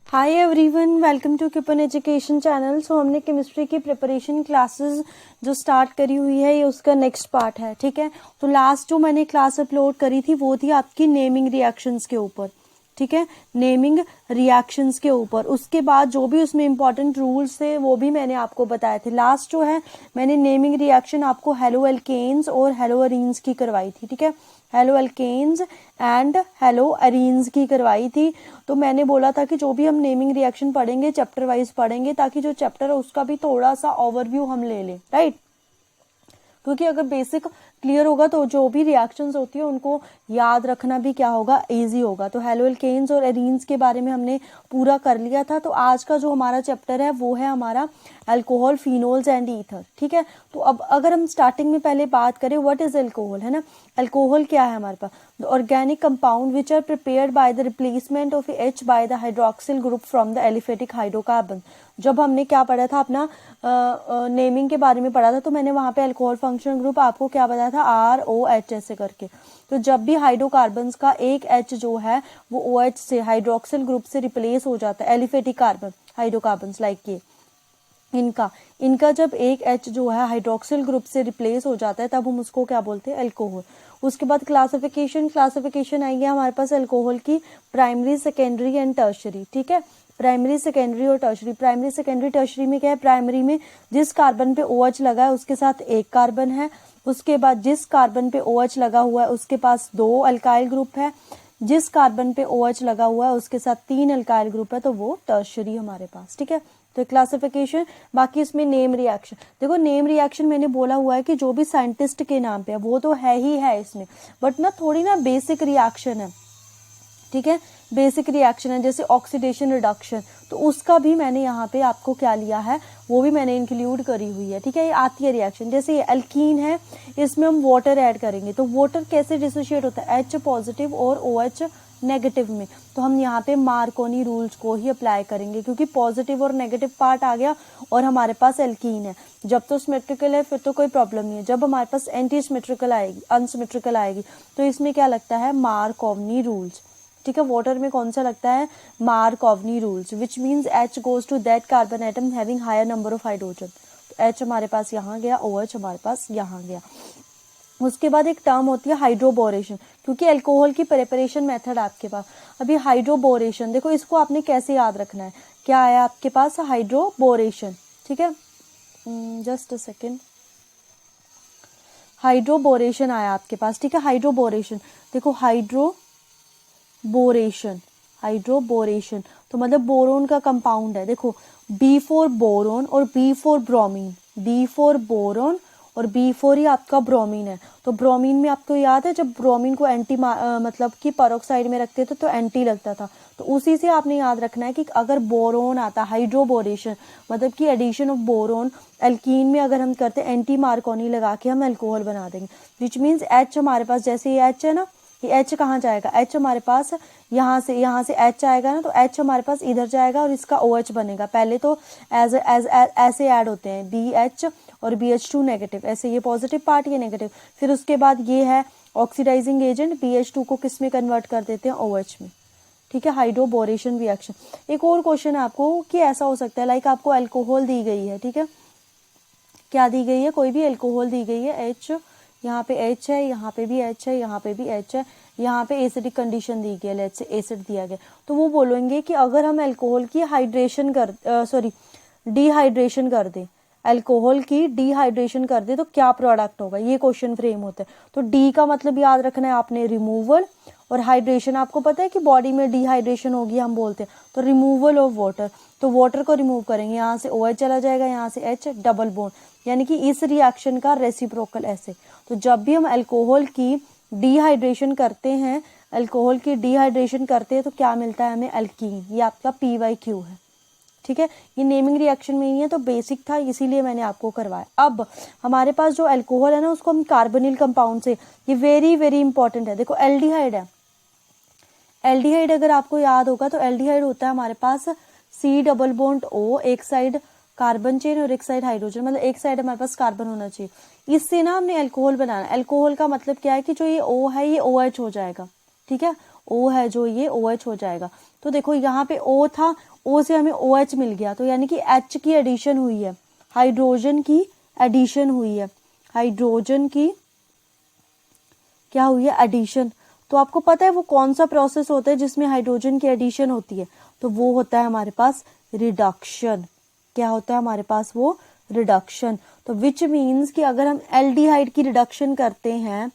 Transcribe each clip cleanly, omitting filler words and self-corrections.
Hi everyone, welcome to Kipan education channel. So हमने chemistry की preparation classes जो start करी हुई है, ये उसका नेक्स्ट पार्ट है। ठीक है, तो लास्ट जो मैंने क्लास अपलोड करी थी वो थी आपकी नेमिंग रिएक्शंस के ऊपर। ठीक है, नेमिंग रिएक्शंस के ऊपर। उसके बाद जो भी उसमें इंपॉर्टेंट रूल्स थे वो भी मैंने आपको बताए थे। लास्ट जो है मैंने नेमिंग रिएक्शन आपको हेलो एल्केन्स और हेलो अरीन्स की करवाई थी। ठीक है, halo alkanes and halo arenes की करवाई थी। तो मैंने बोला था कि जो भी हम नेमिंग रिएक्शन पढ़ेंगे चैप्टर वाइज पढ़ेंगे, ताकि जो चैप्टर है उसका भी थोड़ा सा ओवरव्यू हम ले लें, राइट। क्योंकि अगर बेसिक क्लियर होगा तो जो भी रिएक्शंस होती है उनको याद रखना भी क्या होगा, इजी होगा। तो हेलो एल्केन्स और एरीन्स के बारे में हमने पूरा कर लिया था। तो आज का जो हमारा चैप्टर है वो है हमारा अल्कोहल, फिनोल्स एंड ईथर। ठीक है, तो अब अगर हम स्टार्टिंग में पहले बात करें व्हाट इज अल्कोहल, है ना। अल्कोहल क्या है हमारे पास? The organic compound which are prepared by the replacement of H by the hydroxyl group from the aliphatic hydrocarbon. जब हमने क्या पढ़ा था अपना नेमिंग के बारे में पढ़ा था, तो मैंने वहां पे अल्कोहल फंक्शनल ग्रुप आपको क्या बताया था, ROH ऐसे करके। तो जब भी हाइड्रोकार्बन्स का एक H जो है वो OH से हाइड्रोक्सिल ग्रुप से रिप्लेस हो जाता है, एलिफेटिक कार्बन हाइड्रोकार्बन्स लाइक ये इनका जब एक H जो है हाइड्रोक्सिल ग्रुप से रिप्लेस हो जाता है तब हम उसको क्या बोलते हैं, अल्कोहल। उसके बाद क्लासिफिकेशन आएगी हमारे पास अल्कोहल की, प्राइमरी, सेकेंडरी एंड टर्शरी। ठीक है, प्राइमरी, सेकेंडरी और टर्शरी। प्राइमरी, सेकेंडरी, टर्शरी में क्या है? प्राइमरी में जिस कार्बन पे OH लगा है उसके साथ एक कार्बन है। उसके बाद जिस कार्बन पे OH लगा हुआ है उसके पास 2 अल्काइल ग्रुप है। जिस कार्बन पे OH लगा हुआ है उसके साथ 3 अल्काइल ग्रुप है, तो वो टर्शरी हमारे पास। ठीक है, तो क्लासिफिकेशन। बाकी इसमें नेम रिएक्शन, देखो नेम रिएक्शन मैंने बोला हुआ है कि जो भी साइंटिस्ट के नाम पे है वो तो है ही है इसमें, बट ना थोड़ी ना बेसिक रिएक्शन है। ठीक है, बेसिक रिएक्शन है जैसे ऑक्सीडेशन रिडक्शन, तो उसका भी मैंने यहाँ पे आपको क्या लिया है, वो भी मैंने इंक्लूड करी हुई है। ठीक है, ये आती है रिएक्शन। जैसे ये अल्कीन है, इसमें हम वाटर ऐड करेंगे, तो वाटर कैसे डिसोशिएट होता है, H पॉजिटिव और OH नेगेटिव में। तो हम यहाँ पे मार्कोनी रूल्स को ही अप्लाई करेंगे, क्योंकि पॉजिटिव और नेगेटिव पार्ट आ गया और हमारे पास एल्कीन है। जब तो सिमेट्रिकल है फिर तो कोई प्रॉब्लम नहीं है। जब हमारे पास एंटी सिमेट्रिकल आएगी, अनसिमेट्रिकल आएगी, तो इसमें क्या लगता है, मार्कोनी रूल्स। ठीक है, वाटर में कौन सा लगता है, Marconi rules, which means H goes to that carbon atom having higher number of hydrogen. तो H हमारे पास यहाँ गया, OH हमारे पास यहाँ गया। उसके बाद एक टर्म होती है हाइड्रोबोरेशन, क्योंकि अल्कोहल की प्रिपरेशन मेथड आपके पास अभी हाइड्रोबोरेशन, देखो इसको आपने कैसे याद रखना है, क्या आया आपके पास, हाइड्रोबोरेशन। ठीक है, जस्ट अ सेकेंड, हाइड्रोबोरेशन आया आपके पास। ठीक है, हाइड्रोबोरेशन, देखो हाइड्रोबोरेशन तो मतलब बोरोन का कंपाउंड है। देखो B फॉर बोरोन और B for bromine, B for boron और B फॉर ही आपका ब्रोमीन है। तो ब्रोमीन में आपको याद है जब ब्रोमीन को एंटी मतलब कि पेरोक्साइड में रखते थे तो एंटी लगता था, तो उसी से आपने याद रखना है कि अगर बोरोन आता, हाइड्रोबोरेशन मतलब कि एडिशन ऑफ बोरोन एल्कीन में अगर हम करते हैं, एंटी मार्कोनी लगा के हम अल्कोहल बना देंगे, विच मीन्स H हमारे पास, जैसे ये H है ना, ये H कहाँ जाएगा, H हमारे पास यहाँ से H आएगा ना, तो H हमारे पास इधर जाएगा और इसका OH बनेगा। पहले तो ऐसे ऐड होते हैं BH और BH2 नेगेटिव, ऐसे ये पॉजिटिव पार्ट ये नेगेटिव। फिर उसके बाद ये है ऑक्सीडाइजिंग एजेंट, BH2 को किस में कन्वर्ट कर देते हैं, OH में। ठीक है, हाइड्रोबोरेशन रिएक्शन। एक और क्वेश्चन है आपको कि ऐसा हो सकता है, लाइक आपको अल्कोहल दी गई है, ठीक है, क्या दी गई है, कोई भी अल्कोहल दी गई है, H, यहाँ पे H है, यहाँ पे भी H है, यहाँ पे भी H है, यहाँ पे एसिडिक कंडीशन दी गई है, लेट्स से एसिड दिया गया, तो वो बोलेंगे कि अगर हम अल्कोहल की डिहाइड्रेशन कर दें, अल्कोहल की डिहाइड्रेशन कर दे तो क्या प्रोडक्ट होगा, ये क्वेश्चन फ्रेम होता है। तो डी का मतलब याद रखना है आपने, रिमूवल, और हाइड्रेशन आपको पता है कि बॉडी में डिहाइड्रेशन होगी हम बोलते हैं, तो रिमूवल ऑफ वाटर। तो वाटर को रिमूव करेंगे, यहाँ से OH चला जाएगा, यहाँ से H, डबल बॉन्ड, यानी कि इस रिएक्शन का रेसिप्रोकल ऐसे। तो जब भी हम अल्कोहल की डिहाइड्रेशन करते हैं, तो क्या मिलता है हमें, अल्कीन, ये आपका PYQ है। ठीक है, ये नेमिंग रिएक्शन में ही है, तो बेसिक था इसीलिए मैंने आपको करवाया। अब हमारे पास जो अल्कोहल है ना उसको हम कार्बोनिल कंपाउंड से, ये वेरी वेरी इंपॉर्टेंट है। देखो एल्डिहाइड है, एल्डिहाइड अगर आपको याद होगा तो एल्डिहाइड होता है हमारे पास C डबल बॉन्ड O, एक साइड कार्बन चेन और एक साइड हाइड्रोजन, मतलब एक साइड हमारे पास कार्बन होना चाहिए। इससे ना हमने अल्कोहल बनाना। अल्कोहल का मतलब क्या है कि जो ये O है ये OH हो जाएगा। ठीक है, O है जो ये OH हो जाएगा। तो देखो यहाँ पे O था, O से हमें OH मिल गया, तो यानी कि H की एडिशन हुई है, हाइड्रोजन की एडिशन हुई है, हाइड्रोजन की क्या हुई है, एडिशन। तो आपको पता है वो कौन सा प्रोसेस होता है जिसमें हाइड्रोजन की एडिशन होती है, तो वो होता है हमारे पास रिडक्शन। क्या होता है हमारे पास, वो रिडक्शन। तो विच मीन्स कि अगर हम एल्डिहाइड की रिडक्शन करते हैं,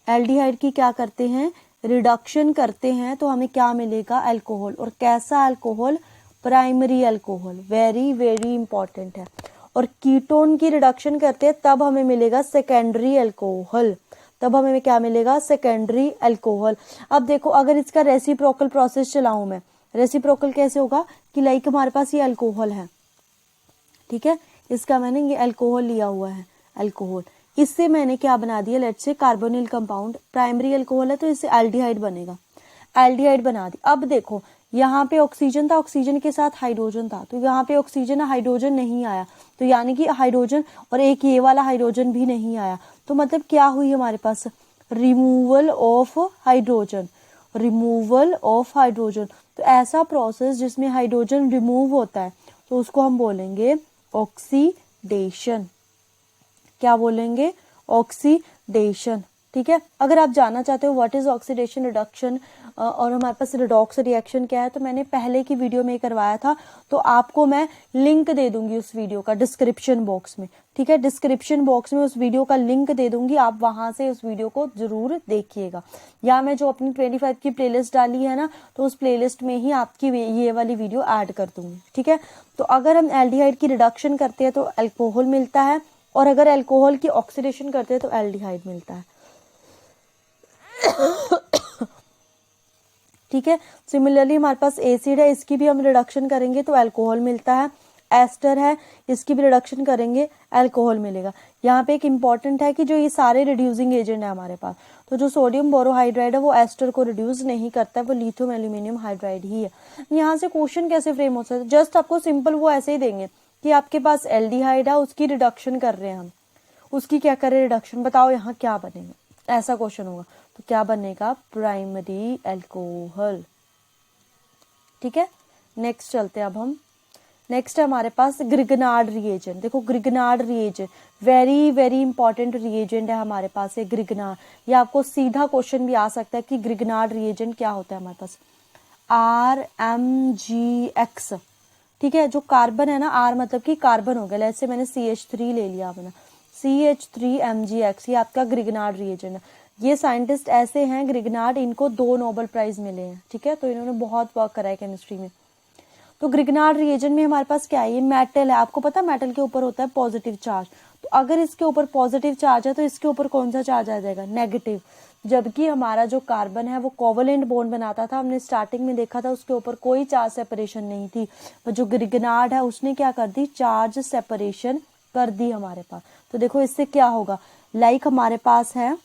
एल्डिहाइड की क्या करते हैं, रिडक्शन करते हैं, तो हमें क्या मिलेगा, अल्कोहल। और कैसा alcohol, primary alcohol, very very important है। और कीटोन की रिडक्शन करते हैं तब हमें मिलेगा सेकेंडरी अल्कोहल, तब हमें क्या मिलेगा, सेकेंडरी अल्कोहल। अब देखो अगर इसका रेसिप्रोकल प्रोसेस चलाऊं मैं, रेसिप्रोकल कैसे होगा कि लाइक हमारे पास ये अल्कोहल है, ठीक है, इसका मैंने ये अल्कोहल लिया हुआ है, अल्कोहल, इससे मैंने क्या बना दिया, let's say carbonyl compound, primary alcohol है तो इससे एल्डिहाइड बनेगा, एल्डिहाइड बना दी। अब देखो यहाँ पे ऑक्सीजन था, ऑक्सीजन के साथ हाइड्रोजन था, तो यहाँ पे ऑक्सीजन है, हाइड्रोजन नहीं आया, तो यानी कि हाइड्रोजन और एक ये वाला हाइड्रोजन भी नहीं आया, तो मतलब क्या हुई हमारे पास, removal of hydrogen, removal of hydrogen. तो ऐसा प्रोसेस जिसमें हाइड्रोजन रिमूव होता है तो उसको हम बोलेंगे ऑक्सीडेशन। क्या बोलेंगे, ऑक्सीडेशन, ठीक है। अगर आप जानना चाहते हो व्हाट इज ऑक्सीडेशन रिडक्शन और हमारे पास रिडॉक्स रिएक्शन क्या है, तो मैंने पहले की वीडियो में करवाया था, तो आपको मैं लिंक दे दूंगी उस वीडियो का डिस्क्रिप्शन बॉक्स में, ठीक है, डिस्क्रिप्शन बॉक्स में उस वीडियो का लिंक दे दूंगी, आप वहां से उस वीडियो को जरूर देखिएगा। या मैं जो अपनी 25 की प्लेलिस्ट डाली है ना, तो उस प्लेलिस्ट में ही आपकी ये वाली वीडियो ऐड कर दूंगी, ठीक है। तो अगर हम एल्डिहाइड की रिडक्शन करते हैं तो अल्कोहल मिलता है, और अगर अल्कोहल की ऑक्सीडेशन करते हैं तो एल्डिहाइड मिलता है, ठीक है। सिमिलरली हमारे पास एसिड है, इसकी भी हम रिडक्शन करेंगे तो अल्कोहल मिलता है, एस्टर है, इसकी भी रिडक्शन करेंगे अल्कोहल मिलेगा। यहाँ पे एक इंपॉर्टेंट है कि जो ये सारे रिड्यूसिंग एजेंट है हमारे पास, तो जो सोडियम बोरोहाइड्राइड है वो एस्टर को रिड्यूस नहीं करता है, वो लिथियम एल्यूमिनियम हाइड्राइड ही है। यहाँ से क्वेश्चन कैसे फ्रेम हो सकता है, जस्ट आपको सिंपल वो ऐसे ही देंगे कि आपके पास एल्डिहाइड है, उसकी रिडक्शन कर रहे हैं हम, उसकी क्या करें रिडक्शन, बताओ यहाँ क्या बनेगा, ऐसा क्वेश्चन होगा, तो क्या बनेगा, प्राइमरी अल्कोहल, ठीक है। नेक्स्ट चलते हैं अब हम, नेक्स्ट है हमारे पास ग्रिगनार्ड रिएजेंट। देखो Grignard reagent very very important reagent है हमारे पास, है ग्रिगनार्ड। ये आपको सीधा क्वेश्चन भी आ सकता है कि ग्रिगनार्ड रिएजेंट क्या होता है हमारे पास, RMgX, ठीक है। जो कार्बन है ना, R मतलब कि कार्बन हो गया, ऐसे मैंने CH3 ले लिया अपना, CH3MgX, ये आपका ग्रिगनार्ड रिएजेंट है। ये साइंटिस्ट ऐसे हैं ग्रिगनार्ड, इनको 2 नोबेल प्राइज मिले हैं, ठीक है, तो इन्होंने बहुत वर्क करा है केमिस्ट्री में। तो ग्रिगनार्ड रिएजेंट में हमारे पास क्या है, ये मेटल है, आपको पता है मेटल के ऊपर होता है पॉजिटिव चार्ज, तो अगर इसके ऊपर पॉजिटिव चार्ज है तो इसके ऊपर कौन सा चार्ज आ जाएगा, नेगेटिव। जबकि हमारा जो कार्बन है वो कोवलेंट बॉन्ड बनाता था, हमने स्टार्टिंग में देखा था उसके ऊपर कोई चार्ज सेपरेशन नहीं थी, पर जो ग्रिगनार्ड है उसने क्या कर दी, चार्ज सेपरेशन कर दी हमारे पास। तो देखो इससे क्या होगा, लाइक हमारे पास है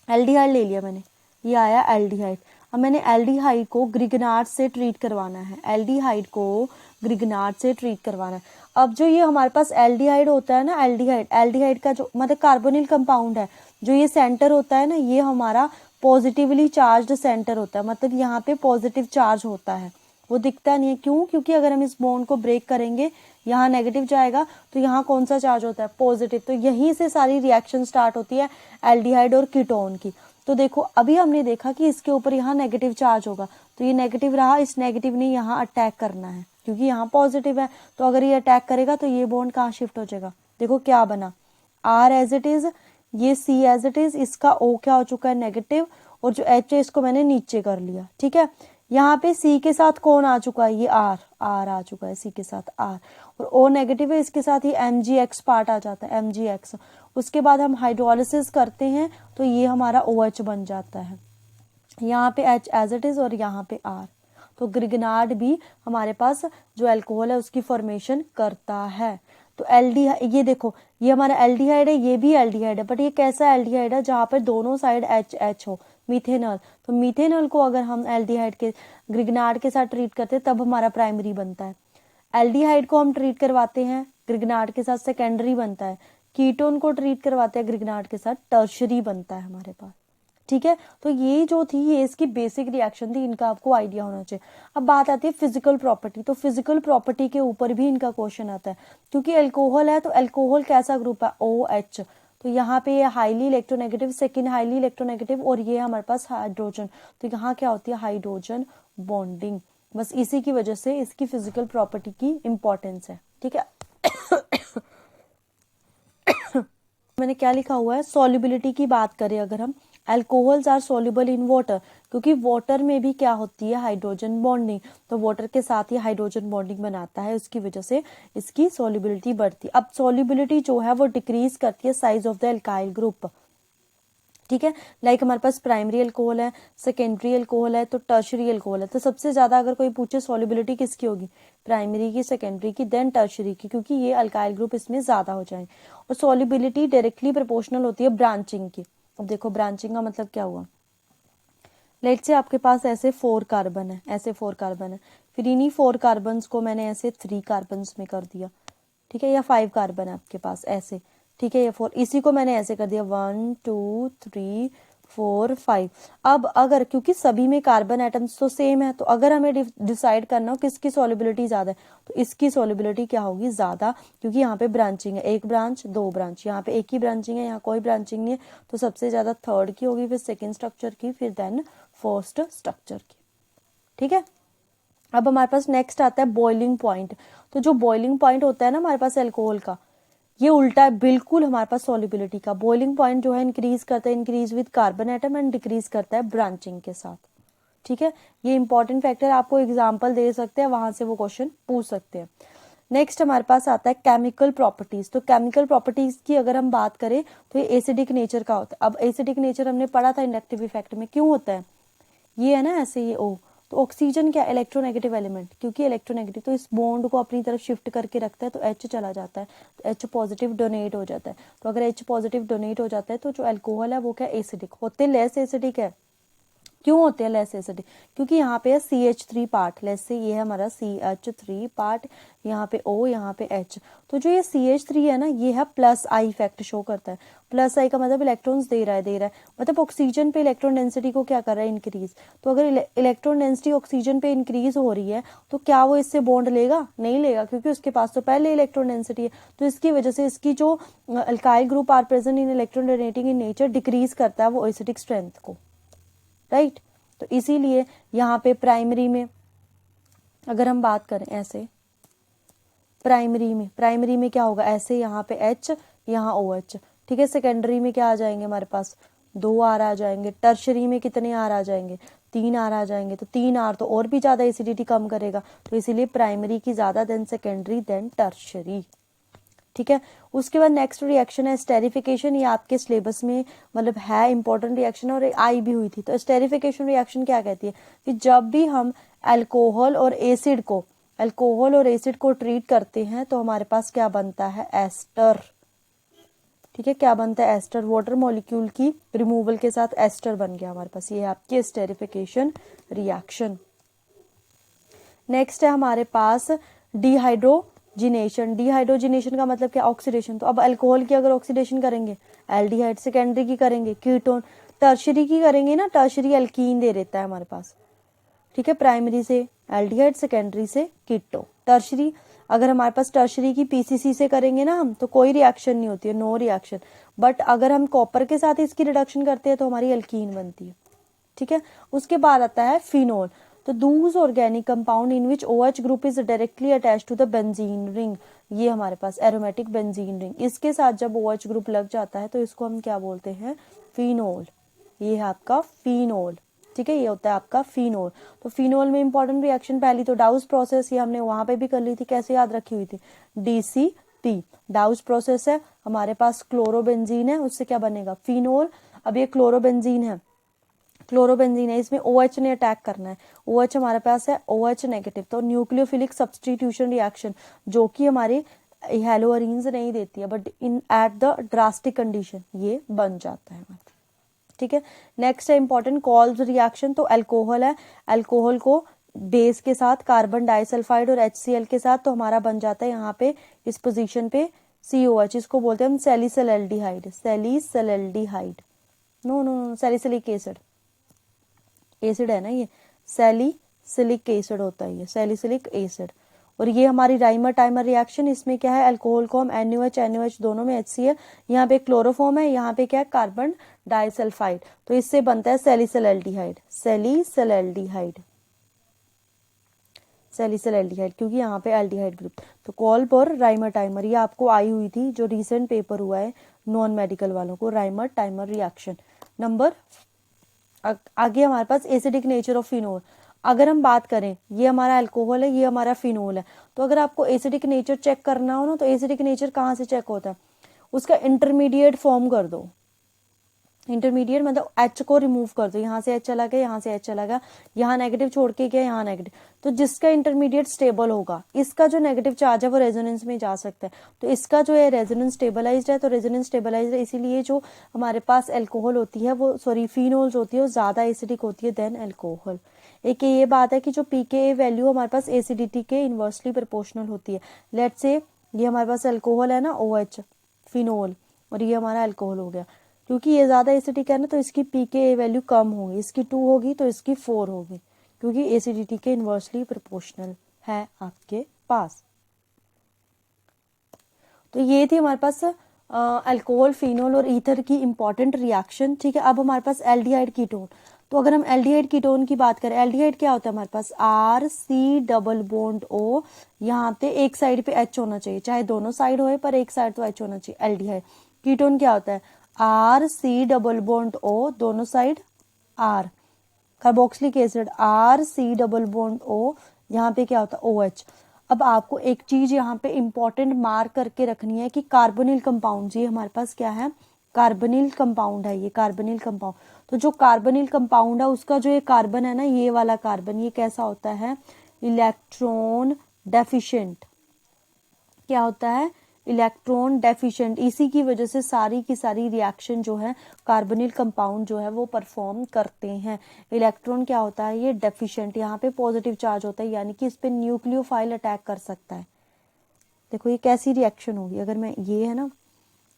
एल्डिहाइड ले लिया मैंने, ये आया एल्डिहाइड, अब मैंने एल्डिहाइड को ग्रिगनार्ड से ट्रीट करवाना है, एल्डिहाइड को ग्रिगनार्ड से ट्रीट करवाना है। अब जो ये हमारे पास एल्डिहाइड होता है ना, एल्डिहाइड, एल्डिहाइड का जो मतलब कार्बोनिल कंपाउंड है, जो ये सेंटर होता है ना, ये हमारा पॉजिटिवली चार्ज्ड सेंटर होता है, मतलब यहाँ पे पॉजिटिव चार्ज होता है, वो दिखता नहीं है, क्यों, क्योंकि अगर हम इस बॉन्ड को ब्रेक करेंगे, यहाँ नेगेटिव जाएगा, तो यहाँ कौन सा चार्ज होता है, पॉजिटिव, तो यहीं से सारी रिएक्शन स्टार्ट होती है एल्डिहाइड और कीटोन की। तो देखो अभी हमने देखा कि इसके ऊपर यहाँ नेगेटिव चार्ज होगा, तो ये नेगेटिव रहा, इस नेगेटिव ने यहाँ अटैक करना है क्योंकि यहाँ पॉजिटिव है, तो अगर ये अटैक करेगा तो ये बॉन्ड कहाँ शिफ्ट हो जाएगा, देखो क्या बना, R एज इट इज, ये C एज इट इज, इसका O क्या हो चुका है, नेगेटिव, और जो H है इसको मैंने नीचे कर लिया, ठीक है। यहाँ पे C के साथ कौन आ चुका है, ये R आ चुका है C के साथ R, और O नेगेटिव है, इसके साथ ही Mgx पार्ट आ जाता है, Mgx। उसके बाद हम हाइड्रोलिसिस करते हैं तो ये हमारा OH बन जाता है, यहाँ पे H एज इट इज और यहाँ पे R। तो ग्रिगनार्ड भी हमारे पास जो अल्कोहल है उसकी फॉर्मेशन करता है। तो एल्डिहाइड, ये देखो ये हमारा एल्डिहाइड है, ये भी एल्डिहाइड है, बट ये कैसा एल्डिहाइड है, जहाँ पे दोनों साइड H हो, मिथेनॉल। तो मिथेनॉल को अगर हम एल्डिहाइड के ग्रिगनार्ड के साथ ट्रीट करते हैं तब हमारा प्राइमरी बनता है, एल्डिहाइड को हम ट्रीट करवाते हैं ग्रिगनार्ड के साथ सेकेंडरी बनता है, कीटोन को ट्रीट करवाते हैं ग्रिगनार्ड के साथ टर्शरी बनता है हमारे पास, ठीक है। तो ये जो थी ये इसकी बेसिक रिएक्शन थी, इनका आपको आइडिया होना चाहिए। अब बात आती है फिजिकल प्रॉपर्टी, तो फिजिकल प्रॉपर्टी के ऊपर भी इनका क्वेश्चन आता है, क्योंकि अल्कोहल है तो अल्कोहल कैसा ग्रुप है, OH। तो यहाँ पे ये highly electronegative, second highly electronegative, और ये हमारे पास हाइड्रोजन, तो यहाँ क्या होती है हाइड्रोजन बॉन्डिंग। बस इसी की वजह से इसकी फिजिकल प्रॉपर्टी की इंपॉर्टेंस है, ठीक है। मैंने क्या लिखा हुआ है, सॉल्युबिलिटी की बात करें अगर हम, alcohols are soluble in water, क्योंकि वाटर में भी क्या होती है हाइड्रोजन बॉन्डिंग, तो वाटर के साथ ही हाइड्रोजन बॉन्डिंग बनाता है, उसकी वजह से इसकी सॉल्युबिलिटी बढ़ती है। अब सॉल्युबिलिटी जो है वो डिक्रीज करती है size of the alkyl group, ठीक है। लाइक हमारे पास प्राइमरी अल्कोहल है, सेकेंडरी अल्कोहल है, तो टर्शरी अल्कोहल है। तो सबसे ज्यादा अगर कोई पूछे सॉल्युबिलिटी किसकी होगी, प्राइमरी की, सेकेंडरी की, देन टर्शरी की, क्योंकि ये अल्काइल ग्रुप इसमें ज्यादा हो जाएंगे। और सॉल्युबिलिटी डायरेक्टली प्रोपोर्शनल होती है ब्रांचिंग की। अब देखो ब्रांचिंग का मतलब क्या हुआ, लेट से आपके पास ऐसे 4 कार्बन है, ऐसे 4 कार्बन है, फिर इन्हीं 4 कार्बन को मैंने ऐसे 3 कार्बन में कर दिया, ठीक है, या 5 कार्बन है आपके पास ऐसे, ठीक है, ये 4, इसी को मैंने ऐसे कर दिया 1 2 3 4 5। अब अगर क्योंकि सभी में कार्बन एटम्स तो सेम है, तो अगर हमें डिसाइड करना हो किसकी सॉल्युबिलिटी ज्यादा है, तो इसकी सॉल्युबिलिटी क्या होगी ज्यादा, क्योंकि यहाँ पे ब्रांचिंग है, 1 ब्रांच 2 ब्रांच, यहाँ पे एक ही ब्रांचिंग है, यहाँ कोई ब्रांचिंग नहीं है, तो सबसे ज्यादा थर्ड की होगी, फिर सेकेंड स्ट्रक्चर की, फिर देन फर्स्ट स्ट्रक्चर की, ठीक है। अब हमारे पास नेक्स्ट आता है बॉइलिंग पॉइंट। तो जो बॉइलिंग पॉइंट होता है ना हमारे पास अल्कोहल का, ये उल्टा है बिल्कुल हमारे पास सॉल्युबिलिटी का। बॉइलिंग पॉइंट जो है इंक्रीज करता है, increase with carbon atom and decrease करता है ब्रांचिंग के साथ, ठीक है। ये इंपॉर्टेंट फैक्टर, आपको एग्जांपल दे सकते हैं, वहां से वो क्वेश्चन पूछ सकते हैं। नेक्स्ट हमारे पास आता है केमिकल प्रॉपर्टीज। तो केमिकल प्रॉपर्टीज की अगर हम बात करें तो ये एसिडिक नेचर का होता है। अब एसिडिक नेचर हमने पढ़ा था इंडक्टिव इफेक्ट में, क्यों होता है, ये है ना ऐसे, ये O, तो ऑक्सीजन क्या इलेक्ट्रोनेगेटिव एलिमेंट, क्योंकि इलेक्ट्रोनेगेटिव तो इस बॉन्ड को अपनी तरफ शिफ्ट करके रखता है, तो H चला जाता है, तो H पॉजिटिव डोनेट हो जाता है। तो अगर H पॉजिटिव डोनेट हो जाता है तो जो अल्कोहल है वो क्या एसिडिक होते, लेस एसिडिक है। क्यों होते हैं लेस एसिडिक, क्योंकि यहाँ पे है CH3 पार्ट, लेस से ये है हमारा CH3 पार्ट, यहाँ पे O, यहाँ पे H। तो जो ये CH3 है ना, ये है प्लस आई इफेक्ट शो करता है। प्लस आई का मतलब इलेक्ट्रॉन्स दे रहा है, मतलब ऑक्सीजन पे इलेक्ट्रॉन डेंसिटी को क्या कर रहा है इंक्रीज। तो अगर इलेक्ट्रॉन डेंसिटी ऑक्सीजन पे इंक्रीज हो रही है तो क्या वो इससे बॉन्ड लेगा, नहीं लेगा, क्योंकि उसके पास तो पहले इलेक्ट्रॉन डेंसिटी है। तो इसकी वजह से इसकी जो alkyl group are present in electron donating in nature decrease करता है वो एसिडिक स्ट्रेंथ को, राइट। तो इसीलिए यहाँ पे प्राइमरी में अगर हम बात करें ऐसे, प्राइमरी में क्या होगा ऐसे, यहाँ पे H, यहाँ OH, ठीक है। सेकेंडरी में क्या आ जाएंगे हमारे पास 2 R आ जाएंगे। टर्शरी में कितने R आ जाएंगे, 3 R आ जाएंगे। तो 3 R तो और भी ज्यादा एसिडिटी कम करेगा, तो इसीलिए प्राइमरी की ज्यादा, देन सेकेंडरी, देन टर्शरी, ठीक है। उसके बाद नेक्स्ट रिएक्शन है स्टेरिफिकेशन। ये आपके सिलेबस में मतलब है इंपॉर्टेंट रिएक्शन और आई भी हुई थी। तो स्टेरिफिकेशन रिएक्शन क्या कहती है कि जब भी हम अल्कोहल और एसिड को ट्रीट करते हैं तो हमारे पास क्या बनता है एस्टर, ठीक है। क्या बनता है एस्टर, वाटर मॉलिक्यूल की रिमूवल के साथ एस्टर बन गया हमारे पास, ये है आपकी स्टेरिफिकेशन रिएक्शन। नेक्स्ट है हमारे पास डिहाइड्रोजिनेशन का मतलब क्या, ऑक्सीडेशन। तो अब अल्कोहल की अगर ऑक्सीडेशन करेंगे एल्डिहाइड, सेकेंडरी की करेंगे कीटोन, टर्शरी की करेंगे ना, टर्शरी अल्कीन दे देता है हमारे पास, ठीक है। प्राइमरी से एल्डिहाइड, सेकेंडरी से कीटो, टर्शरी अगर हमारे पास टर्शरी की PCC से करेंगे ना हम, तो कोई रिएक्शन नहीं होती है, नो रिएक्शन। बट अगर हम कॉपर के साथ इसकी रिडक्शन करते हैं तो हमारी अल्कीन बनती है, ठीक है। उसके बाद आता है फिनोल। तो those organic compound in which OH group is directly attach to the benzene ring, ये हमारे पास एरोमेटिक बेंजीन रिंग, इसके साथ जब OH ग्रुप लग जाता है तो इसको हम क्या बोलते हैं फिनोल, ये है आपका फिनोल, ठीक है। ये होता है आपका फिनोल। तो फिनोल में इंपॉर्टेंट रिएक्शन पहली तो डाउस प्रोसेस, ये हमने वहां पे भी कर ली थी, कैसे याद रखी हुई थी, DCP डाउस प्रोसेस है। हमारे पास क्लोरोबेंजीन है, उससे क्या बनेगा फिनोल। अब ये क्लोरोबेंजीन है, इसमें OH ने अटैक करना है, OH हमारे पास है OH नेगेटिव, तो न्यूक्लियोफिलिक सब्स्टिट्यूशन रिएक्शन जो कि हमारे हेलोअरीन्स नहीं देती है, but in at the drastic condition ये बन जाता है, ठीक है। नेक्स्ट है इंपॉर्टेंट कॉल्स रिएक्शन। तो अल्कोहल है, अल्कोहल को बेस के साथ कार्बन डाइसल्फाइड और HCl के साथ, तो हमारा बन जाता है यहाँ पे इस पोजीशन पे COH, इसको बोलते हैं हम salicylaldehyde, no no no, salicylic acid, acid है ना ये, सैलिसिलिक एसिड होता है ये, सैलिसिलिक एसिड। और ये हमारी राइमर टाइमर रिएक्शन, इसमें क्या है, अल्कोहल को हम NaOH दोनों में HCl, यहाँ पे क्लोरोफॉर्म है, यहाँ पे क्या है, कार्बन डाइसल्फाइड, तो इससे बनता है सैलिसिलएल्डिहाइड, सैलिसिलएल्डिहाइड, सैलिसिलएल्डिहाइड, क्योंकि यहाँ पे एल्डिहाइड ग्रुप। तो कॉल्ब और राइमर टाइमर, ये आपको आई हुई थी, जो रिसेंट पेपर हुआ है नॉन मेडिकल वालों को, राइमर टाइमर रिएक्शन। नंबर आगे हमारे पास एसिडिक नेचर ऑफ फिनोल। अगर हम बात करें, ये हमारा अल्कोहल है, ये हमारा फिनोल है, तो अगर आपको एसिडिक नेचर चेक करना हो ना, तो एसिडिक नेचर कहाँ से चेक होता है, उसका इंटरमीडिएट फॉर्म कर दो, इंटरमीडिएट मतलब H को रिमूव कर दो, यहाँ से H चला गया, यहाँ से H चला गया, यहाँ नेगेटिव छोड़ के गया, यहाँ नेगेटिव, तो जिसका इंटरमीडिएट स्टेबल होगा, इसका जो नेगेटिव चार्ज है वो रेजोनेंस में जा सकता है, तो इसका जो है रेजोनेंस स्टेबलाइज्ड है, तो रेजोनेंस स्टेबलाइज्ड है, इसीलिए जो हमारे पास एल्कोहल होती है वो, सॉरी फिनोल्स होती है, वो ज्यादा एसिडिक होती है देन एल्कोहल। एक ये बात है कि जो pKa वैल्यू हमारे पास एसिडिटी के इनवर्सली प्रोपोर्शनल होती है। लेट्स से ये हमारे पास एल्कोहल है ना, OH फिनोल, और ये हमारा एल्कोहल हो गया, क्योंकि ये ज्यादा एसिडिक है ना, तो इसकी pKa वैल्यू कम होगी, इसकी 2 होगी तो इसकी 4 होगी, क्योंकि एसिडिटी के इनवर्सली प्रोपोर्शनल है आपके पास। तो ये थी हमारे पास अल्कोहल, फिनोल और ईथर की इंपॉर्टेंट रिएक्शन। ठीक है, अब हमारे पास एल्डिहाइड कीटोन। तो अगर हम एल्डिहाइड कीटोन की बात करें, एल्डिहाइड क्या होता है हमारे पास, RC डबल बॉन्ड O, यहाँ पे एक साइड पे H होना चाहिए, चाहे दोनों साइड होए पर एक साइड तो H होना चाहिए। एल्डिहाइड कीटोन क्या होता है, RC डबल बॉन्ड O, दोनों side R। Carboxylic acid RC double bond O, यहाँ पे क्या होता है, OH। अब आपको एक चीज यहाँ पे इंपॉर्टेंट मार्क करके रखनी है कि कार्बोनिल कंपाउंड, ये हमारे पास क्या है, कार्बोनिल कंपाउंड है, ये कार्बोनिल कंपाउंड। तो जो कार्बोनिल कंपाउंड है उसका जो ये कार्बन है ना, ये वाला कार्बन, ये कैसा होता है, इलेक्ट्रॉन डेफिशिएंट। क्या होता है, इलेक्ट्रॉन डेफिशिएंट। इसी की वजह से सारी की सारी रिएक्शन जो है कार्बोनिल कंपाउंड जो है वो परफॉर्म करते हैं। इलेक्ट्रॉन क्या होता है, ये डेफिशिएंट, यहाँ पे पॉजिटिव चार्ज होता है, यानी कि इस पे न्यूक्लियोफाइल अटैक कर सकता है। देखो ये कैसी रिएक्शन होगी, अगर मैं, ये है ना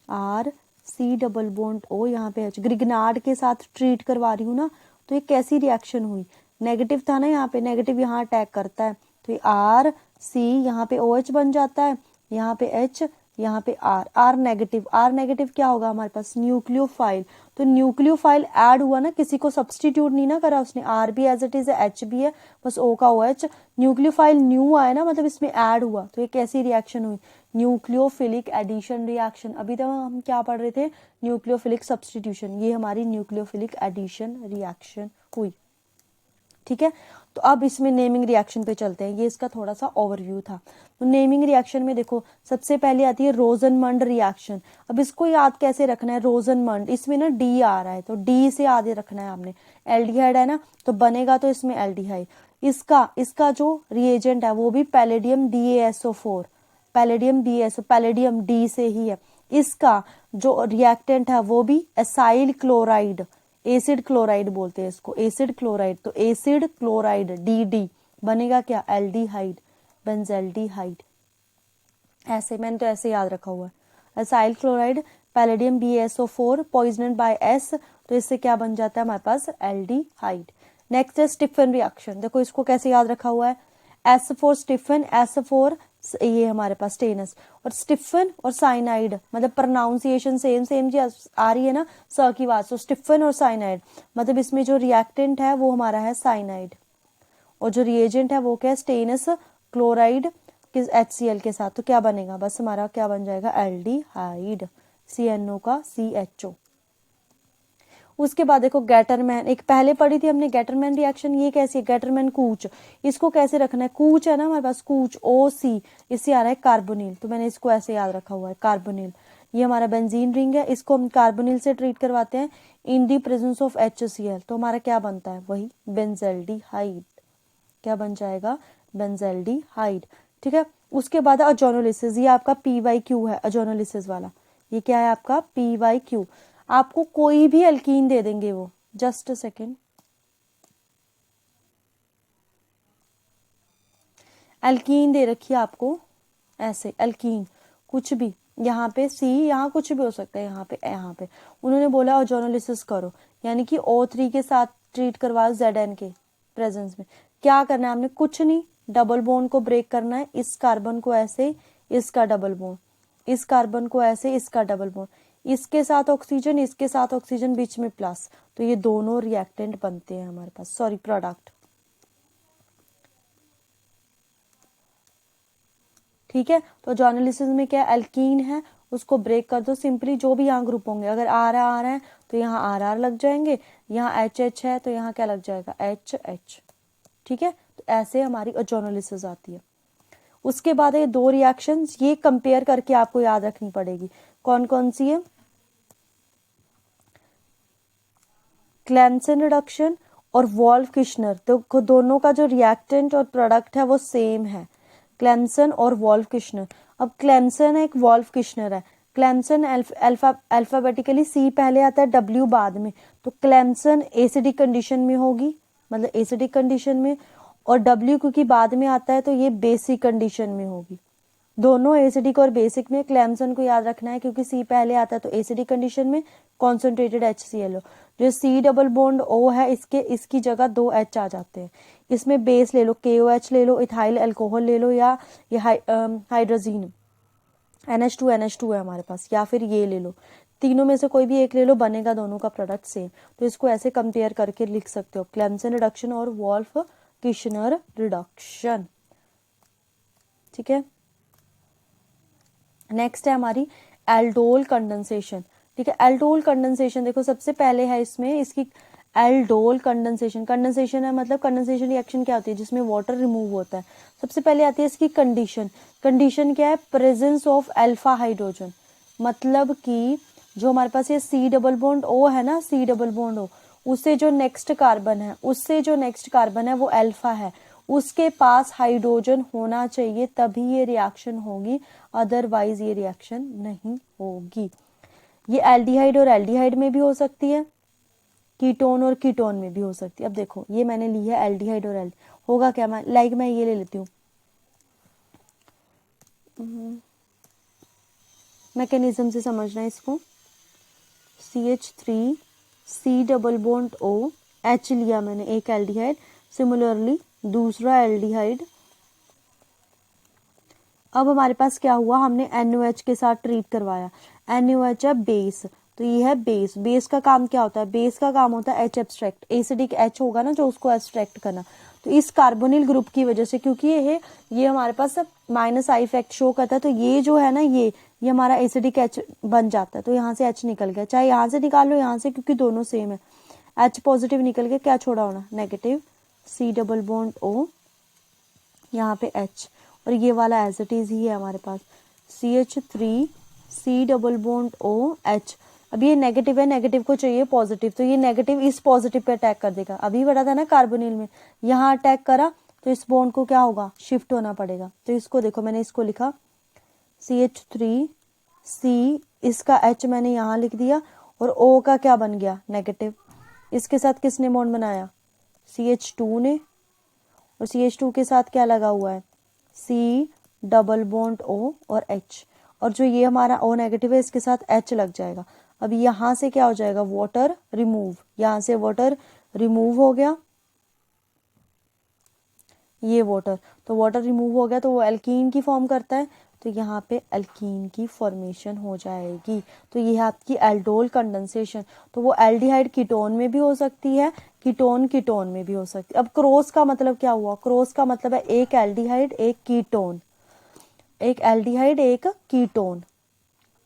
RC डबल बॉन्ड O, यहाँ पे H, ग्रिग्नार्ड के साथ ट्रीट करवा रही हूँ ना, तो ये कैसी रिएक्शन हुई, नेगेटिव था ना, यहाँ पे नेगेटिव, यहाँ अटैक करता है, तो ये RC, यहाँ पे OH बन जाता है, यहाँ पे H, यहाँ पे R नेगेटिव। R नेगेटिव क्या होगा हमारे पास, न्यूक्लियोफाइल। तो न्यूक्लियोफाइल ऐड हुआ ना, किसी को सब्सटीट्यूट नहीं ना करा उसने, R भी एज इट इज है, H भी है, बस O का OH, न्यूक्लियोफाइल न्यू आया ना, मतलब इसमें ऐड हुआ, तो ये कैसी रिएक्शन हुई, न्यूक्लियोफिलिक एडिशन रिएक्शन। अभी तक हम क्या पढ़ रहे थे, न्यूक्लियोफिलिक सब्सटीट्यूशन, ये हमारी न्यूक्लियोफिलिक एडिशन रिएक्शन हुई। ठीक है, तो अब इसमें नेमिंग रिएक्शन पे चलते हैं, ये इसका थोड़ा सा ओवरव्यू था। तो नेमिंग रिएक्शन में देखो सबसे पहले आती है रोजनमंड रिएक्शन। अब इसको याद कैसे रखना है, रोजनमंड, इसमें ना D आ रहा है, तो D से याद रखना है आपने, एल्डिहाइड है ना, तो बनेगा तो इसमें एल्डिहाइड। इसका जो रिएजेंट है वो भी palladium DaSO4, palladium palladium D से ही है। इसका जो रिएक्टेंट है वो भी एसाइल क्लोराइड, एसिड क्लोराइड बोलते हैं इसको, एसिड क्लोराइड, तो एसिड क्लोराइड DD बनेगा क्या, एल्डिहाइड, बेंजल्डिहाइड। ऐसे मैंने तो ऐसे याद रखा हुआ है, acyl chloride palladium BaSO4 poisoned by S, तो इससे क्या बन जाता है हमारे पास, एल्डिहाइड। नेक्स्ट है स्टिफन रिएक्शन, देखो इसको कैसे याद रखा हुआ है, S4 स्टिफन, S4 ये हमारे पास स्टेनस, और स्टिफन और साइनाइड, मतलब प्रोनाउंसिएशन सेम सेम जी आ रही है ना, स की बात, सो स्टिफन और साइनाइड, मतलब इसमें जो रिएक्टेंट है वो हमारा है साइनाइड, और जो रिएजेंट है वो क्या है, स्टेनस क्लोराइड किस HCl के साथ, तो क्या बनेगा, बस हमारा क्या बन जाएगा, एल्डिहाइड, CNO का CHO। उसके बाद देखो गैटरमैन, एक पहले पढ़ी थी हमने गैटरमैन रिएक्शन, ये कैसी है, गैटरमैन कूच, इसको कैसे रखना है, कूच है ना हमारे पास, कूच OC, इससे आ रहा है कार्बोनिल, तो मैंने इसको ऐसे याद रखा हुआ है, कार्बोनिल। ये हमारा बेंजीन रिंग है, इसको हम कार्बोनिल से ट्रीट करवाते हैं इन दी प्रेजेंस ऑफ HCl, तो हमारा क्या बनता है, वही बेंजल्डिहाइड, क्या बन जाएगा, बेंजल्डिहाइड। ठीक है, उसके बाद अजोनोलिसिस, ये आपका PYQ है, अजोनोलिसिस वाला, ये क्या है आपका PYQ। आपको कोई भी अल्कीन दे देंगे वो, जस्ट अ सेकेंड, अल्कीन दे रखी है आपको ऐसे, अल्कीन कुछ भी, यहाँ पे सी, यहाँ कुछ भी हो सकता है, यहाँ पे उन्होंने बोला ओजोनोलिसिस करो, यानी कि O3 के साथ ट्रीट करवाओ Zn के प्रेजेंस में। क्या करना है हमने, कुछ नहीं, डबल बॉन्ड को ब्रेक करना है, इस कार्बन को ऐसे, इसका डबल बॉन्ड, इस कार्बन को ऐसे, इसका डबल बॉन्ड, इसके साथ ऑक्सीजन, इसके साथ ऑक्सीजन, बीच में प्लस, तो ये दोनों रिएक्टेंट बनते हैं हमारे पास, सॉरी प्रोडक्ट। ठीक है, तो ओजोनोलिसिस में क्या एल्कीन है, उसको ब्रेक कर दो सिंपली, जो भी यहाँ ग्रुप होंगे, अगर आर है तो यहाँ आर लग जाएंगे, यहाँ एच है तो यहाँ क्या लग जाएगा, एच। ठीक है, तो ऐसे हमारी ओजोनोलिसिस आती है। उसके बाद ये दो रिएक्शंस, ये कंपेयर करके आपको याद रखनी पड़ेगी, कौन कौन सी है, क्लेम्सन रिडक्शन और वॉल्फ किश्नर, तो दोनों का जो रिएक्टेंट और प्रोडक्ट है वो सेम है, क्लेम्सन और वॉल्फ किश्नर। अब क्लेम्सन एक वॉल्फ किश्नर है, क्लेम्सन अल्फाबेटिकली सी पहले आता है, डब्ल्यू बाद में, तो क्लेम्सन एसिडिक कंडीशन में होगी, मतलब एसिडिक कंडीशन में, और डब्ल्यू क्योंकि बाद में आता है तो ये बेसिक कंडीशन में होगी। दोनों एसिडिक और बेसिक में, क्लेम्सन को याद रखना है क्योंकि सी पहले आता है तो एसिडिक कंडीशन में, कॉन्सेंट्रेटेड HCl। जो C डबल बॉन्ड O है, इसकी जगह 2 H आ जाते हैं, इसमें बेस ले लो, KOH ले लो, इथाइल अल्कोहल ले लो, या ये हाइड्रोजीन NH2 है हमारे पास, या फिर ये ले लो, तीनों में से कोई भी एक ले लो, बनेगा दोनों का प्रोडक्ट सेम। तो इसको ऐसे कंपेयर करके लिख सकते हो, क्लेम्सन रिडक्शन और वॉल्फ किश्नर रिडक्शन। ठीक है, नेक्स्ट है हमारी एल्डोल कंडेंसेशन। ठीक है, एल्डोल कंडेंसेशन देखो सबसे पहले है इसमें, इसकी एल्डोल कंडेंसेशन, कंडेंसेशन है मतलब कंडेंसेशन रिएक्शन क्या होती है, जिसमें वाटर रिमूव होता है। सबसे पहले आती है इसकी कंडीशन, कंडीशन क्या है, प्रेजेंस ऑफ अल्फा हाइड्रोजन, मतलब कि जो हमारे पास ये C डबल बॉन्ड O है ना, C डबल बॉन्ड O, उससे जो नेक्स्ट कार्बन है वो अल्फा है, उसके पास हाइड्रोजन होना चाहिए तभी ये रिएक्शन होगी, अदरवाइज ये रिएक्शन नहीं होगी। ये एल्डिहाइड और एल्डिहाइड में भी हो सकती है, कीटोन और कीटोन में भी हो सकती है। अब देखो ये मैंने ली है एल्डिहाइड और होगा क्या, मैं ये ले लेती हूँ, मैकेनिज्म से समझना है इसको, CH3 C double bond O, H लिया मैंने एक एल्डिहाइड, सिमिलरली दूसरा एल्डिहाइड। अब हमारे पास क्या हुआ, हमने NOH के साथ ट्रीट करवाया, NOH है बेस, तो ये है बेस। बेस का काम क्या होता है, बेस का काम होता है H एब्स्ट्रैक्ट, एसिडिक H होगा ना जो उसको एब्स्ट्रैक्ट करना। तो इस कार्बोनिल ग्रुप की वजह से, क्योंकि ये हमारे पास -I इफेक्ट शो करता है, तो ये जो है ना ये हमारा एसिडिक H बन जाता है, तो यहाँ से H निकल गया, चाहे यहाँ से निकाल लो यहाँ से, क्योंकि दोनों सेम है। H पॉजिटिव निकल गया, क्या छोड़ा होना, negative C double bond O, यहाँ पे H, और ये वाला एज इट इज ही है हमारे पास, CH3 C double bond O H। अब ये नेगेटिव है, नेगेटिव को चाहिए पॉजिटिव, तो ये नेगेटिव इस पॉजिटिव पे अटैक कर देगा। अभी बढ़ा था ना कार्बोनिल में, यहाँ अटैक करा तो इस बॉन्ड को क्या होगा, शिफ्ट होना पड़ेगा। तो इसको देखो मैंने इसको लिखा CH3 C, इसका H मैंने यहाँ लिख दिया, और O का क्या बन गया, नेगेटिव। इसके साथ किसने बॉन्ड बनाया, CH2 ने, और CH2 के साथ क्या लगा हुआ है, C डबल बॉन्ड O और H, और जो ये हमारा O नेगेटिव है इसके साथ H लग जाएगा। अब यहाँ से क्या हो जाएगा, वाटर रिमूव, यहाँ से वाटर रिमूव हो गया, ये वाटर, तो वाटर रिमूव हो गया तो वो एल्कीन की फॉर्म करता है, तो यहाँ पे एल्कीन की फॉर्मेशन हो जाएगी। तो ये है आपकी एल्डोल कंडेंसेशन। तो वो एल्डिहाइड कीटोन में भी हो सकती है, कीटोन कीटोन में भी हो सकती है। अब क्रॉस का मतलब क्या हुआ, क्रॉस का मतलब है एक एल्डिहाइड एक कीटोन, एक एल्डिहाइड एक कीटोन।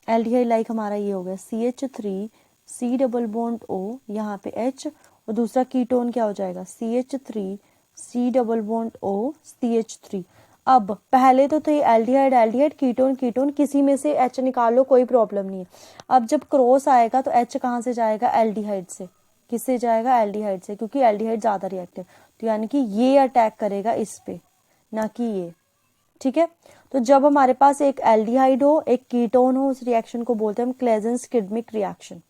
एल्डिहाइड लाइक हमारा ये हो गया CH3 C double bond O, यहाँ पे H, और दूसरा कीटोन क्या हो जाएगा, CH3 C double bond O CH3। अब पहले तो ये एल्डिहाइड एल्डिहाइड, कीटोन कीटोन, किसी में से H निकाल लो, कोई प्रॉब्लम नहीं है। अब जब क्रॉस आएगा तो H कहाँ से जाएगा, एल्डिहाइड से, किससे जाएगा, एल्डिहाइड से, क्योंकि एल्डिहाइड ज्यादा रिएक्टिव, तो यानी कि ये अटैक करेगा इस पे, ना कि ये। ठीक है, तो जब हमारे पास एक एल्डिहाइड हो एक कीटोन हो, उस रिएक्शन को बोलते हैं हम क्लेजेंस-किडमिक रिएक्शन।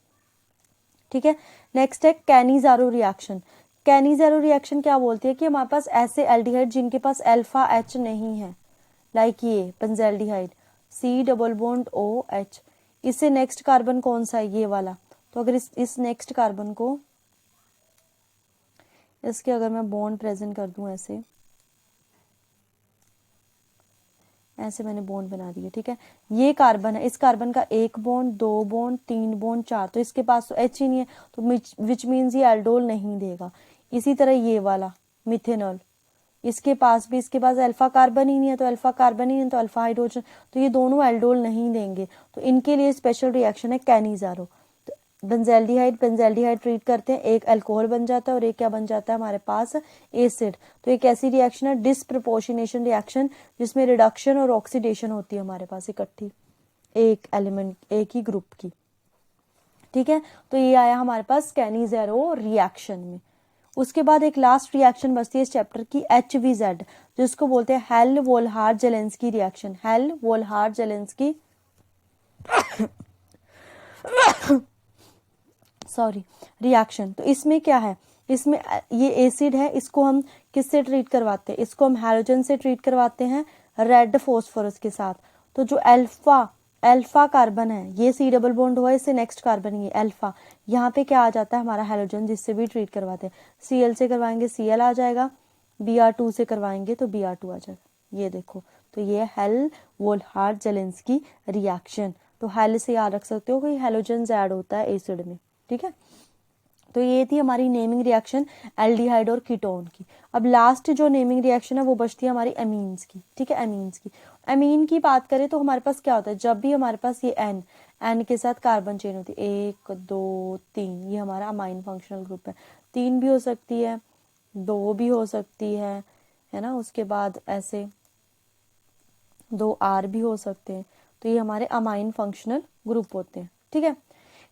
ठीक है, नेक्स्ट है कैनिज़ारो रिएक्शन। कैनिज़ारो रिएक्शन क्या बोलती है कि हमारे पास ऐसे एल्डिहाइड जिनके पास अल्फा H नहीं है, लाइक ये बेंज़ल्डिहाइड, C डबल बॉन्ड OH। इससे नेक्स्ट कार्बन कौन सा है, ये वाला। तो अगर इस नेक्स्ट कार्बन को, इसके अगर मैं बॉन्ड प्रेजेंट कर दूं ऐसे, ऐसे मैंने बॉन्ड बना दिए, ठीक है। ये कार्बन है, इस कार्बन का 1 बॉन्ड, 2 बॉन्ड, 3 बॉन्ड, 4, तो इसके पास तो H ही नहीं है, तो विच मीन्स ये एल्डोल नहीं देगा। इसी तरह ये वाला मिथेनॉल, इसके पास भी, इसके पास अल्फा कार्बन ही नहीं है, तो अल्फा कार्बन ही नहीं है, तो अल्फा हाइड्रोजन, तो ये दोनों एल्डोल नहीं देंगे। तो इनके लिए स्पेशल रिएक्शन है कैनिजारो। तो बेंजल्डिहाइड ट्रीट करते हैं, एक अल्कोहल बन जाता है और एक क्या बन जाता है हमारे पास, एसिड। तो एक ऐसी रिएक्शन है डिसप्रपोर्शनेशन रिएक्शन, जिसमें रिडक्शन और ऑक्सीडेशन होती है हमारे पास इकट्ठी, एक एलिमेंट, एक ही ग्रुप की, ठीक है। तो ये आया हमारे पास कैनिजारो रिएक्शन में। उसके बाद एक लास्ट रिएक्शन बचती है इस चैप्टर की, HVZ, जिसको बोलते हैं Hell Volhard Zelinsky reaction. Hell Volhard Zelinsky sorry reaction. तो इसमें क्या है, इसमें ये एसिड है, इसको हम किससे ट्रीट करवाते हैं, इसको हम हैलोजन से ट्रीट करवाते हैं, रेड फॉस्फोरस के साथ। तो जो अल्फा कार्बन है, ये C डबल बॉन्ड हुआ, इससे नेक्स्ट कार्बन ये अल्फा, यहाँ पे क्या आ जाता है हमारा हैलोजन, जिससे भी ट्रीट करवाते हैं। Cl से करवाएंगे Cl आ जाएगा, Br2 से करवाएंगे तो Br2 आ जाएगा। ये देखो, तो ये हेल वोल्हार जेलेंस्की रिएक्शन। तो हेल से याद रख सकते हो कि हैलोजन ऐड होता है एसिड में, ठीक है। तो ये थी हमारी नेमिंग रिएक्शन एल्डिहाइड और कीटोन की। अब लास्ट जो नेमिंग रिएक्शन है वो बचती है हमारी एमीन्स की, ठीक है। एमीन की बात करें तो हमारे पास क्या होता है, जब भी हमारे पास ये एन के साथ कार्बन चेन होती है, 1 2 3, ये हमारा अमाइन फंक्शनल ग्रुप है। 3 भी हो सकती है, 2 भी हो सकती है ना। उसके बाद ऐसे 2 R भी हो सकते हैं। तो ये हमारे अमाइन फंक्शनल ग्रुप होते हैं, ठीक है।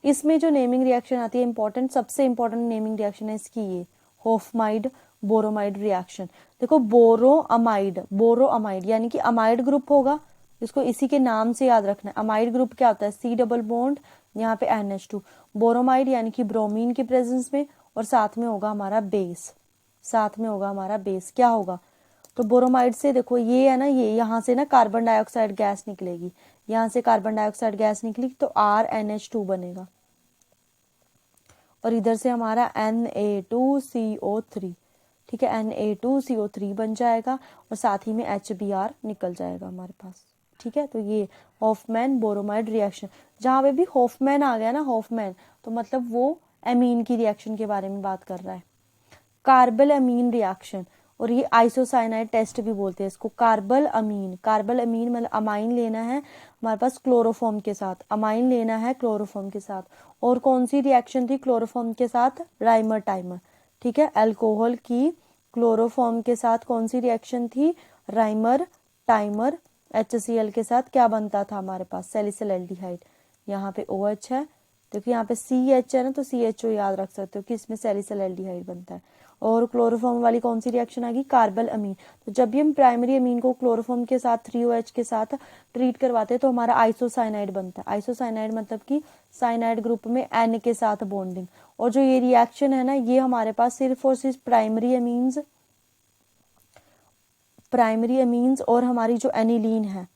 इसमें जो नेमिंग रिएक्शन आती है इंपॉर्टेंट, सबसे इंपॉर्टेंट नेमिंग रिएक्शन है इसकी ये होफमाइड बोरोमाइड रिएक्शन। देखो बोरोअमाइड यानी कि अमाइड ग्रुप होगा, इसको इसी के नाम से याद रखना है। अमाइड ग्रुप क्या होता है, C डबल बॉन्ड, यहाँ पे NH2। बोरोमाइड यानी कि ब्रोमीन की प्रेजेंस में, और साथ में होगा हमारा बेस, क्या होगा, तो बोरोमाइड से देखो ये है ना, ये यहाँ से ना कार्बन डाइऑक्साइड गैस निकलेगी, यहाँ से कार्बन डाइऑक्साइड गैस निकली तो RNH2 बनेगा, और इधर से हमारा Na2CO3, ठीक है, Na2CO3 बन जाएगा, और साथ ही में HBr निकल जाएगा हमारे पास, ठीक है। तो ये हॉफमैन बोरोमाइड रिएक्शन, जहाँ पे भी हॉफमैन आ गया ना, हॉफमैन, तो मतलब वो एमीन की रिएक्शन के बारे में बात कर रहा है। कार्बल अमीन रिएक्शन, और ये आइसोसाइनाइड टेस्ट भी बोलते हैं इसको। कार्बल अमीन मतलब अमाइन लेना है हमारे पास क्लोरोफॉर्म के साथ, अमाइन लेना है क्लोरोफॉर्म के साथ। और कौन सी रिएक्शन थी क्लोरोफॉर्म के साथ, राइमर टाइमर, ठीक है। अल्कोहल की क्लोरोफॉर्म के साथ कौन सी रिएक्शन थी, राइमर टाइमर। HCl के साथ क्या बनता था हमारे पास, सैलिसिलएल्डिहाइड। यहाँ पे OH है, देखिए यहाँ पे CH है ना, तो CHO याद रख सकते हो कि इसमें सैलिसिलएल्डिहाइड बनता है। और क्लोरोफॉर्म वाली कौन सी रिएक्शन आ गई, कार्बल अमीन। तो जब भी हम प्राइमरी अमीन को क्लोरोफॉर्म के साथ 3OH के साथ ट्रीट करवाते हैं तो हमारा आइसोसाइनाइड बनता है। आइसोसाइनाइड मतलब कि साइनाइड ग्रुप में N के साथ बॉन्डिंग। और जो ये रिएक्शन है ना, ये हमारे पास सिर्फ और सिर्फ प्राइमरी अमीन्स और हमारी जो एनिलीन है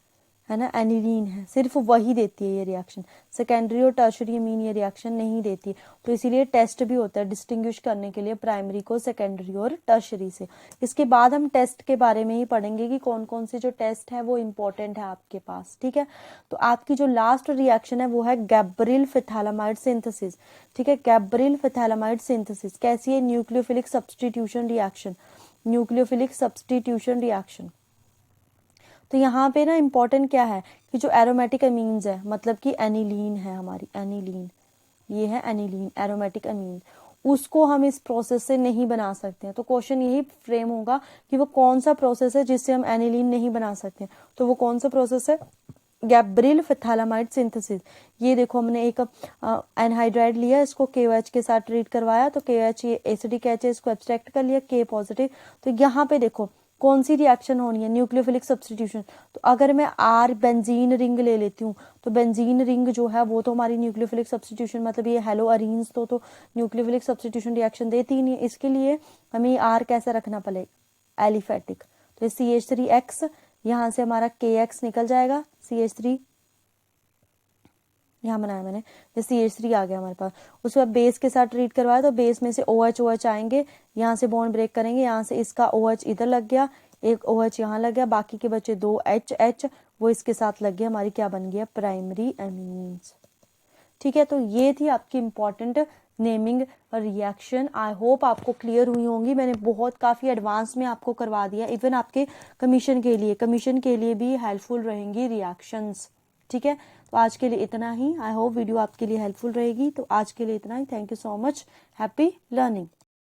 ना, एनिलीन है, सिर्फ वही देती है ये रिएक्शन। सेकेंडरी और टर्शरी अमीन ये रिएक्शन नहीं देती। तो इसीलिए टेस्ट भी होता है डिस्टिंग्विश करने के लिए प्राइमरी को सेकेंडरी और टर्शरी से। इसके बाद हम टेस्ट के बारे में ही पढ़ेंगे कि कौन कौन से जो टेस्ट है वो इम्पोर्टेंट है आपके पास, ठीक है। तो आपकी जो लास्ट रिएक्शन है वो है गैब्रिल फिथैलामाइड सिंथेसिस, ठीक है। गैब्रिल फिथैलामाइड सिंथेसिस कैसी है, न्यूक्लियोफिलिक सब्सटीट्यूशन रिएक्शन। तो यहाँ पे ना इम्पोर्टेंट क्या है कि जो एरोमेटिक अमीन्स है, मतलब कि एनिलीन है हमारी, एनिलीन, ये है एनिलीन एरोमेटिक अमीन, उसको हम इस प्रोसेस से नहीं बना सकते हैं। तो क्वेश्चन यही फ्रेम होगा कि वो कौन सा प्रोसेस है जिससे हम एनिलीन नहीं बना सकते। तो वो कौन सा प्रोसेस है, गैब्रिल फिथैलामाइड सिंथेसिस। ये देखो हमने एक एनहाइड्राइड लिया, इसको KOH के साथ ट्रीट करवाया, तो KOH ये एसिडिक H है, इसको एब्स्ट्रैक्ट कर लिया, K पॉजिटिव। तो यहाँ पे देखो कौन सी रिएक्शन होनी है, न्यूक्लियोफिलिक सब्सटीट्यूशन। तो अगर मैं R बेंजीन रिंग ले लेती हूँ, तो बेंजीन रिंग जो है वो तो हमारी न्यूक्लियोफिलिक सब्सटीट्यूशन, मतलब ये हेलो अरीन्स तो न्यूक्लियोफिलिक सब्सटीट्यूशन रिएक्शन देती ही नहीं है। इसके लिए हमें R कैसे रखना पड़ेगा, एलिफेटिक। तो CH3X यहाँ से हमारा KX निकल जाएगा, CH3 यहाँ बनाया मैंने, ये CH3 आ गया हमारे पास। उसके बाद बेस के साथ ट्रीट करवाया तो बेस में से OH आएंगे, यहाँ से बॉन्ड ब्रेक करेंगे, यहाँ से इसका OH इधर लग गया, एक OH यहाँ लग गया, बाकी के बचे 2 H वो इसके साथ लग गया, हमारी क्या बन गया, प्राइमरी एमीन्स। ठीक है, तो ये थी आपकी important naming reaction. I hope आपको क्लियर हुई होंगी, मैंने बहुत काफ़ी एडवांस में आपको करवा दिया, इवन आपके कमीशन के लिए भी हेल्पफुल रहेंगी रिएक्शंस। ठीक है, तो आज के लिए इतना ही। आई होप वीडियो आपके लिए हेल्पफुल रहेगी। तो आज के लिए इतना ही। Thank you so much. Happy learning.